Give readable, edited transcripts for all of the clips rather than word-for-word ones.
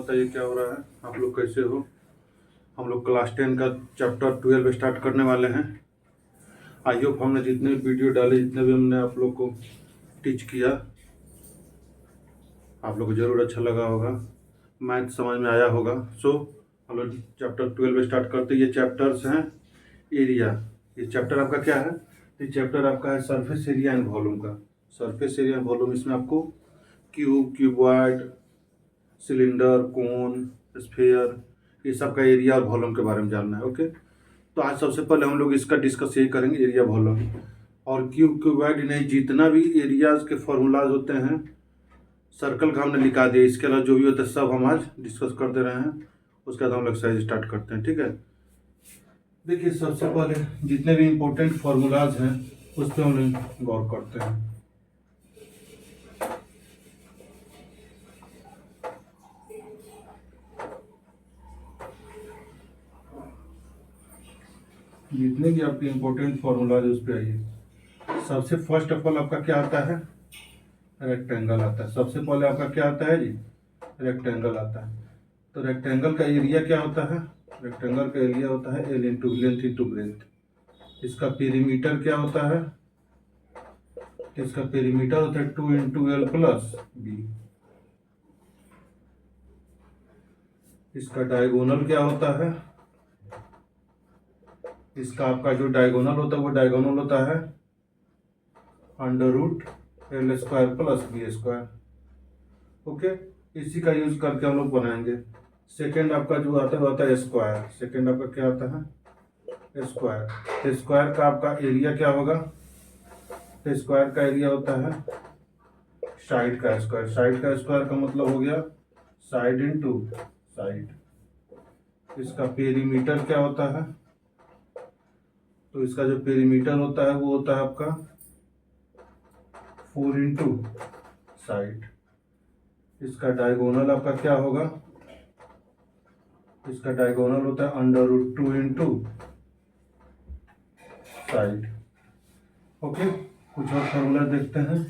बताइए क्या हो रहा है, आप लोग कैसे हो। हम लोग क्लास 10 का चैप्टर 12 स्टार्ट करने वाले हैं। आई होप हमने जितने भी वीडियो डाले, जितने भी हमने आप लोग को टीच किया, आप लोग को ज़रूर अच्छा लगा होगा, मैथ समझ में आया होगा। सो हम लोग चैप्टर 12 स्टार्ट करते। ये चैप्टर्स हैं एरिया। ये चैप्टर आपका क्या है? ये चैप्टर आपका है सरफेस एरिया एंड वॉल्यूम का। सरफेस एरिया एंड वॉल्यूम, इसमें आपको क्यूब, क्यूबॉइड, सिलेंडर, कोन, स्फीयर, ये सब का एरिया और वॉल्यूम के बारे में जानना है। ओके, तो आज सबसे पहले हम लोग इसका डिस्कस यही करेंगे, एरिया, वॉल्यूम और क्यूब, क्यूबॉइड, नहीं जितना भी एरियाज के फॉर्मूलाज होते हैं, सर्कल का हमने लिखा दिया। इसके अलावा जो भी होता है सब हम आज डिस्कस करते रहे हैं। उसके बाद हम लोग एक्सरसाइज स्टार्ट करते हैं, ठीक है। देखिए, सबसे पहले जितने भी इम्पोर्टेंट फॉर्मूलाज हैं उस पर हम लोग गौर करते हैं। जितने भी आपके इम्पोर्टेंट फॉर्मूलाज उस पर आइए। सबसे फर्स्ट ऑफ ऑल आपका क्या आता है? रेक्टेंगल आता है। सबसे पहले आपका क्या आता है जी? रेक्टेंगल आता है। तो रेक्टेंगल का एरिया क्या होता है? रेक्टेंगल का एरिया होता है L into length into breadth. इसका पेरीमीटर क्या होता है? इसका पेरीमीटर होता है 2 इंटू एल प्लस बी। इसका डायगोनल क्या होता है? इसका आपका जो डायगोनल होता है वो डायगोनल होता है under root L square plus B square. Okay, इसी का यूज करके हम लोग बनाएंगे। सेकेंड आपका जो आता है वो आता है स्क्वायर। सेकेंड आपका क्या आता है? स्क्वायर। स्क्वायर का आपका एरिया क्या होगा? स्क्वायर का एरिया होता है साइड का स्क्वायर। साइड का स्क्वायर का मतलब हो गया साइड इंटू साइड। इसका पेरीमीटर क्या होता है? तो इसका जो पेरीमीटर होता है वो होता है आपका 4 इंटू साइड। इसका डायगोनल आपका क्या होगा? इसका डायगोनल होता है under root 2 into side. Okay, कुछ और फॉर्मूला देखते हैं।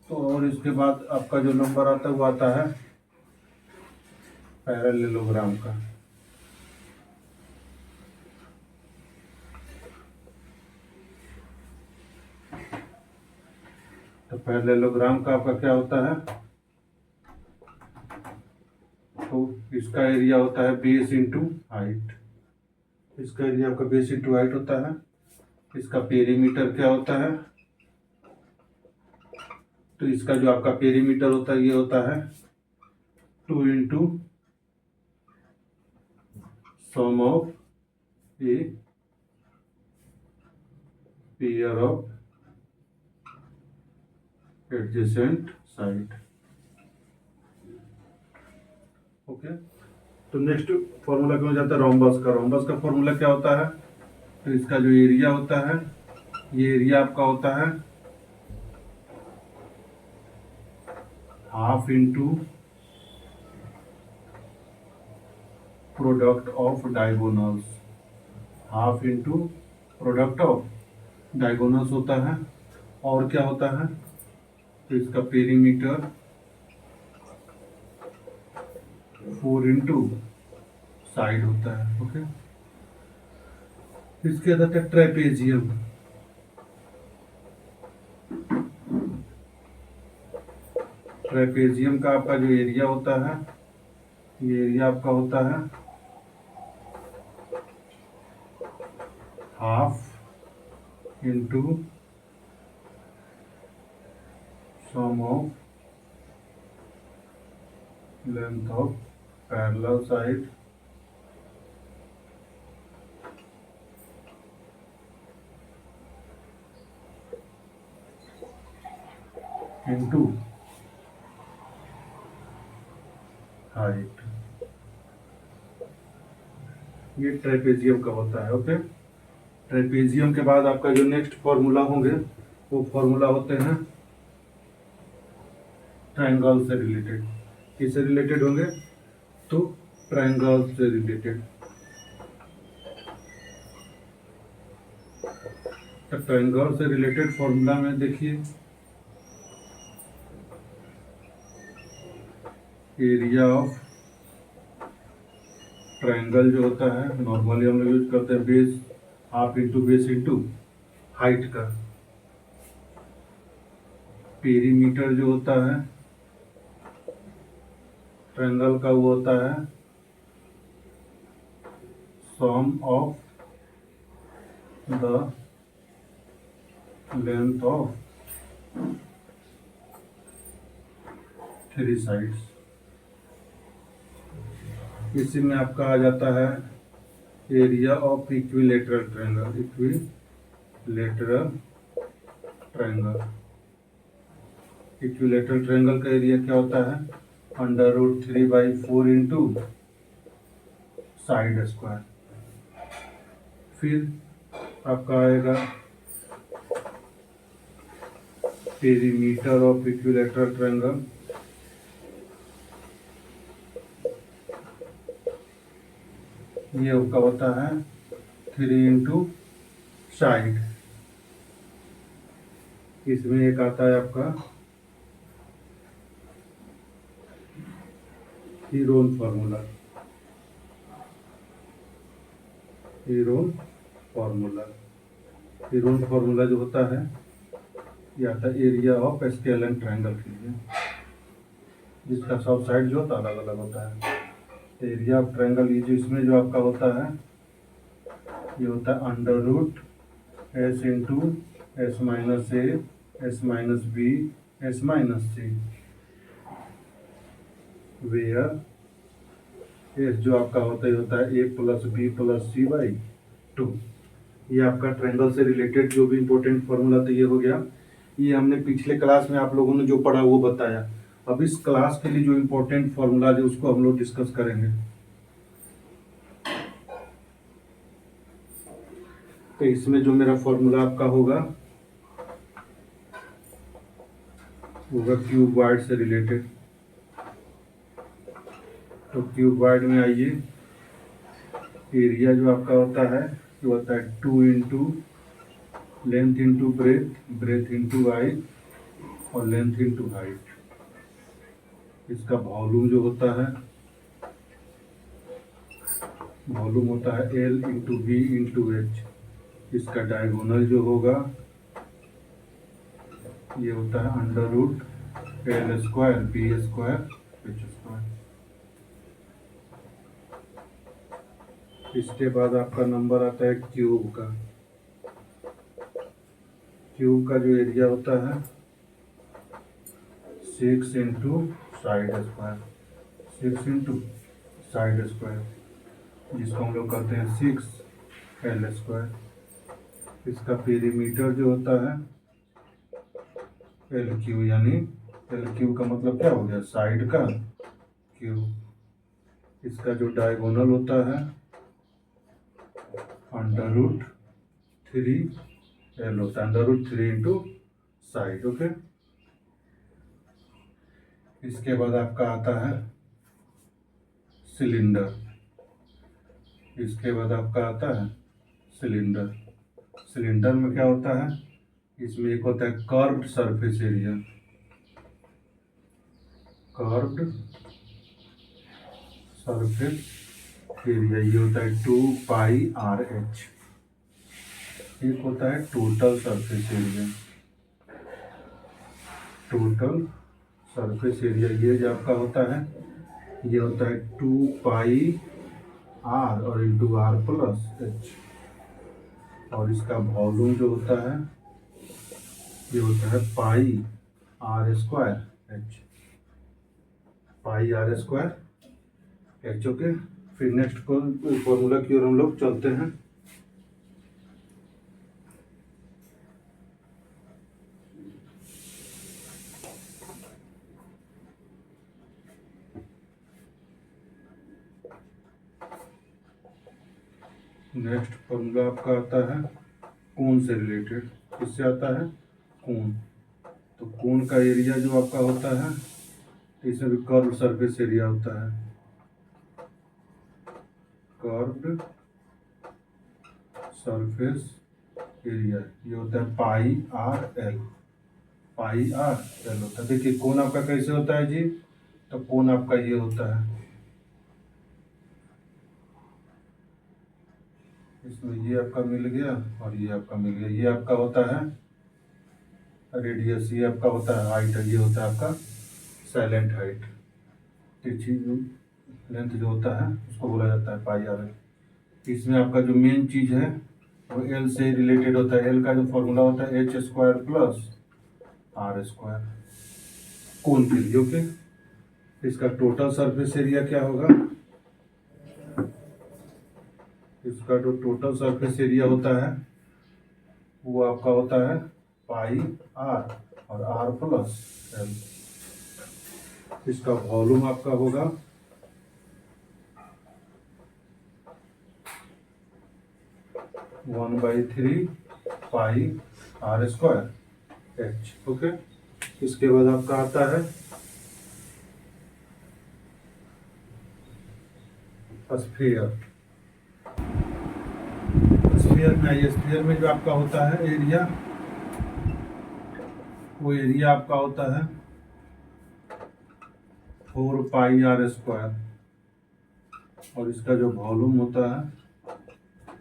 तो और इसके बाद आपका जो नंबर आता है वो आता है पैरेललोग्राम का। तो पैरेललोग्राम का आपका क्या होता है? तो इसका एरिया होता है बेस इंटू हाइट। इसका एरिया आपका बेस इंटू हाइट होता है। इसका पेरीमीटर क्या होता है? तो इसका जो आपका पेरीमीटर होता है ये होता है 2 into sum of a pair of adjacent side. Okay, तो नेक्स्ट फॉर्मूला क्यों जाता है रोम्बस का। रोम्बस का फॉर्मूला क्या होता है? तो इसका जो एरिया होता है, ये एरिया आपका होता है half into product of diagonals. Half into product of diagonals होता है। और क्या होता है? तो इसका पेरीमीटर 4 इंटू साइड होता है। ओके, इसके अंदर है ट्रेपेजियम। ट्रेपेजियम का आपका जो एरिया होता है, ये एरिया आपका होता है half into sum of length of parallel side into height. ये ट्रेपेजियम का होता है। ओके, ट्रेपेजियम के बाद आपका जो नेक्स्ट फॉर्मूला होंगे वो फॉर्मूला होते हैं ट्रायंगल से रिलेटेड। किससे रिलेटेड होंगे? तो ट्रायंगल से रिलेटेड। ट्रायंगल से रिलेटेड फॉर्मूला में देखिए एरिया ऑफ ट्रायंगल जो होता है नॉर्मली हम लोग यूज करते हैं base half into base into height का। पेरीमीटर जो होता है ट्रायंगल का वो होता है sum of the length of three sides. इसी में आपका आ जाता है area of equilateral triangle. Equilateral triangle, equilateral triangle का एरिया क्या होता है √3/4 इंटू साइड स्क्वायर। फिर आपका आएगा पेरीमीटर ऑफ इक्विलेटरल ट्रायंगल, ये आपका होता है 3 इंटू साइड। इसमें एक आता है आपका हीरोन फार्मूला। हीरोन फार्मूला जो होता है ये आता है एरिया ऑफ स्केलर ट्रायंगल के लिए, जिसका सब साइड जो होता है अलग अलग होता है। एरिया ऑफ ट्रायंगल ये जो इसमें जो आपका होता है ये होता है √S into S-A S-B S-C, where S जो आपका होता है A + B + C/2। ये आपका ट्रायंगल से रिलेटेड जो भी इंपॉर्टेंट फॉर्मूला था ये हो गया। ये हमने पिछले क्लास में आप लोगों ने जो पढ़ा वो बताया। अब इस क्लास के लिए जो इंपॉर्टेंट फॉर्मूला है उसको हम लोग डिस्कस करेंगे। तो इसमें जो मेरा फॉर्मूला आपका होगा क्यूबॉइड से रिलेटेड। तो क्यूबॉइड में आइए, एरिया जो आपका होता है वो होता है 2 into length into breadth into height और लेंथ इंटू हाइट। इसका वॉल्यूम जो होता है L into V into H। इसका डायगोनल जो होगा ये होता है √L² B² H²। इसके बाद आपका नंबर आता है क्यूब का। क्यूब का जो एरिया होता है 6 इंटू साइड स्क्वायर, जिसको हम लोग कहते हैं 6L²। इसका पेरीमीटर जो होता है LQ, यानी LQ का मतलब क्या हो गया साइड का क्यूब। इसका जो डायगोनल होता है √3L होता है, √3 इंटू साइड। ओके। इसके बाद आपका आता है सिलेंडर। सिलेंडर में क्या होता है, इसमें एक होता है कर्व्ड सरफेस एरिया। ये होता है 2πRH। एक होता है टोटल सरफेस एरिया। ये जो आपका होता है ये होता है 2πR और इंटू R+H। और इसका वॉल्यूम जो होता है ये होता है πR²H। ओके। फिर नेक्स्ट फॉर्मूला की ओर हम लोग चलते हैं। नेक्स्ट फॉर्मूला आपका आता है कोण से रिलेटेड। किससे आता है कोण। तो कोण का एरिया जो आपका होता है इसमें भी कर्व सरफेस एरिया होता है। कर्व्ड सरफेस एरिया ये होता है πRL होता है। देखिए कोण आपका कैसे होता है जी, तो कोण आपका ये होता है इसमें ये आपका मिल गया और ये आपका मिल गया। ये आपका होता है रेडियस, ये आपका होता है हाइट, ये होता है आपका साइलेंट हाइट। तिरछी लेंथ जो होता है उसको बोला जाता है पाई आर। इसमें आपका जो मेन चीज़ है वो एल से रिलेटेड होता है। एल का जो फॉर्मूला होता है H square plus R square कोण के लिए। ओके, इसका टोटल सरफेस एरिया क्या होगा? इसका जो टोटल सरफेस एरिया होता है वो आपका होता है पाई आर और आर प्लस एल। इसका वॉल्यूम आपका होगा 1/3 पाई आर स्क्वायर एच। ओके, इसके बाद आपका आता है स्फीयर। स्फीयर में जो आपका होता है एरिया, वो एरिया आपका होता है 4 पाई आर स्क्वायर और इसका जो वॉल्यूम होता है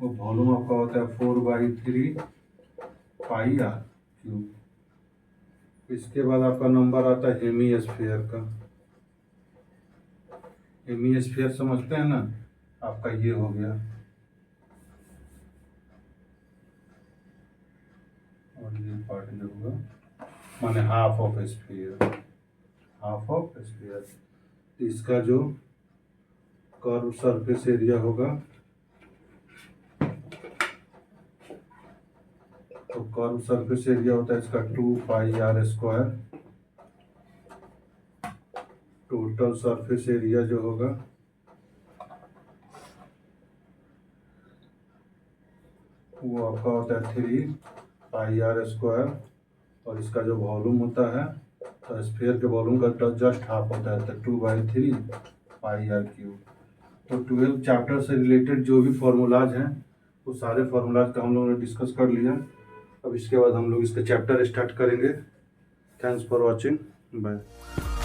वो वॉल्यूम आपका होता है 4/3 पाई आर क्यूब। इसके बाद आपका नंबर आता है हेमीस्फीयर का। हेमीस्फीयर समझते हैं ना, आपका ये हो गया और ये पार्ट जो होगा माने half of sphere, half of sphere. इसका जो कर्व सरफेस एरिया होगा तो कर्व सरफेस एरिया होता है इसका 2 pi R square. Total surface area जो होगा वो आपका होता है 3 पाई आर स्क्वायर और इसका जो वॉल्यूम होता है तो स्फीयर के वॉल्यूम का जस्ट हाफ होता है तो 2/3 पाई आर क्यूब। तो 12 चैप्टर से रिलेटेड जो भी फार्मूलाज हैं वो सारे फार्मूलाज का हम लोगों ने डिस्कस कर लिया। अब इसके बाद हम लोग इसका चैप्टर स्टार्ट करेंगे। Thanks for watching, bye.